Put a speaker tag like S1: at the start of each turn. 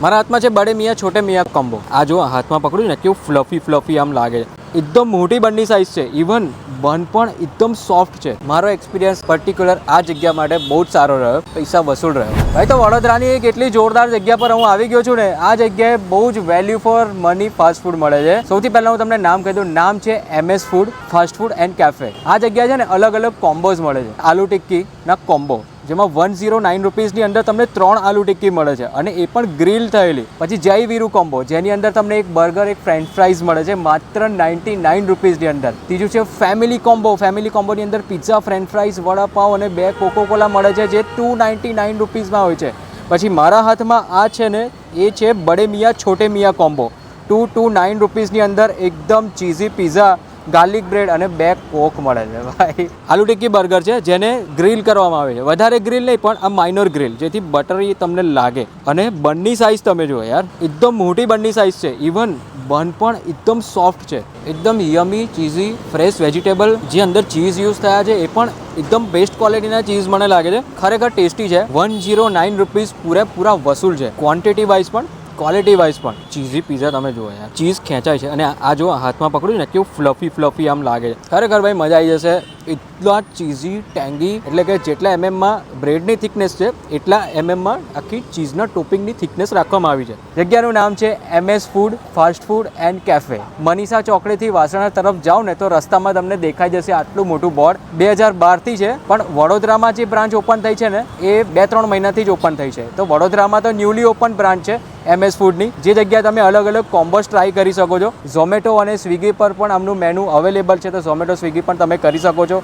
S1: મારા હાથમાં છે બડે મિયા છોટે મિયા કોમ્બો। આ જો હાથમાં પકડ્યું ને કેવું ફ્લફી આમ લાગે છે, એકદમ મોટી બંની સાઇઝ છે, ઇવન બન પણ એકદમ સોફ્ટ છે। મારો એક્સપિરિયન્સ પર્ટિક્યુલર આ જગ્યા માટે બહુ જ સારો રહ્યો, પૈસા વસૂલ રહ્યો ભાઈ। તો વડોદરાની એક એટલી જોરદાર જગ્યા પર હું આવી ગયો છું ને, આ જગ્યાએ બહુ જ value for money fast food મળે છે। સૌથી પહેલા હું તમને નામ કહી દઉં, નામ છે MS food fast food and cafe. આ જગ્યા છે ને અલગ અલગ કોમ્બોઝ મળે છે, આલુ ટિક્કી ના કોમ્બો, જેમાં 109 રૂપીસની અંદર તમને 3 આલુ ટિક્કી મળે છે અને એ પણ ગ્રીલ થયેલી। પછી જય વીરુ કોમ્બો, જેની અંદર તમને એક બર્ગર એક ફ્રેન્ચ ફ્રાઈઝ મળે છે માત્ર 99 રૂપીસની અંદર। ત્રીજું છે ફેમિલી કોમ્બો। ફેમિલી કોમ્બોની અંદર પિઝા, ફ્રેન્ચ ફ્રાઈઝ, વડાપાવ અને 2 કોકોકોલા મળે છે, જે 299 રૂપીસમાં હોય છે। પછી મારા હાથમાં આ છે ને, એ છે બડે મિયા છોટે મિયા કોમ્બો। 229 રૂપીસની અંદર એકદમ ચીઝી પિઝા, ગાર્લિક બ્રેડ અને 2 કોક મળે છે ભાઈ। આલુ ટિક્કી બર્ગર છે જેને ગ્રીલ કરવામાં આવે છે, વધારે ગ્રીલ નહીં પણ આ માઇનર ગ્રીલ, જેથી બટરી તમને લાગે। અને બનની સાઇઝ તમે જુઓ યાર, એકદમ મોટી બનની સાઇઝ છે, ઇવન બન પણ એકદમ સોફ્ટ છે, એકદમ યમી ચીઝી ફ્રેશ વેજીટેબલ જે અંદર ચીઝ યુઝ થયા છે એ પણ એકદમ બેસ્ટ ક્વોલિટીના ચીઝ મને લાગે છે, ખરેખર ટેસ્ટી છે। 109 રૂપીસ પૂરેપૂરા વસૂલ છે, ક્વોન્ટિટી વાઇઝ પણ ક્વોલિટી વાઇઝ પણ। ચીઝી પિઝા તમે જુઓ યાર, ચીઝ ખેંચાય છે અને આ જો હાથમાં પકડ્યું ને કેવું ફ્લફી આમ લાગે છે, ખરેખર ભાઈ મજા આવી જશે। એટલા ચીઝી ટેંગી, એટલે કે જેટલા એમએમમાં બ્રેડની થિકનેસ છે એટલા એમએમમાં આખી ચીઝના ટોપિંગની થિકનેસ રાખવામાં આવી છે। જગ્યાનું નામ છે MS food fast food and cafe. Manisha ચોકડીથી વાસણા તરફ જાઓ ને તો રસ્તામાં તમને દેખાઈ જશે આટલું મોટું બોર્ડ। 2012થી છે, પણ વડોદરામાં જે બ્રાન્ચ ઓપન થઈ છે ને એ 2-3 મહિનાથી જ ઓપન થઈ છે। તો વડોદરામાં તો ન્યૂલી ઓપન બ્રાન્ચ છે MS ફૂડની, જે જગ્યાએ તમે અલગ અલગ કોમ્બોસ ટ્રાય કરી શકો છો। ઝોમેટો અને સ્વિગી પર પણ આમનું મેનુ અવેલેબલ છે, તો ઝોમેટો સ્વિગી પણ તમે કરી શકો છો।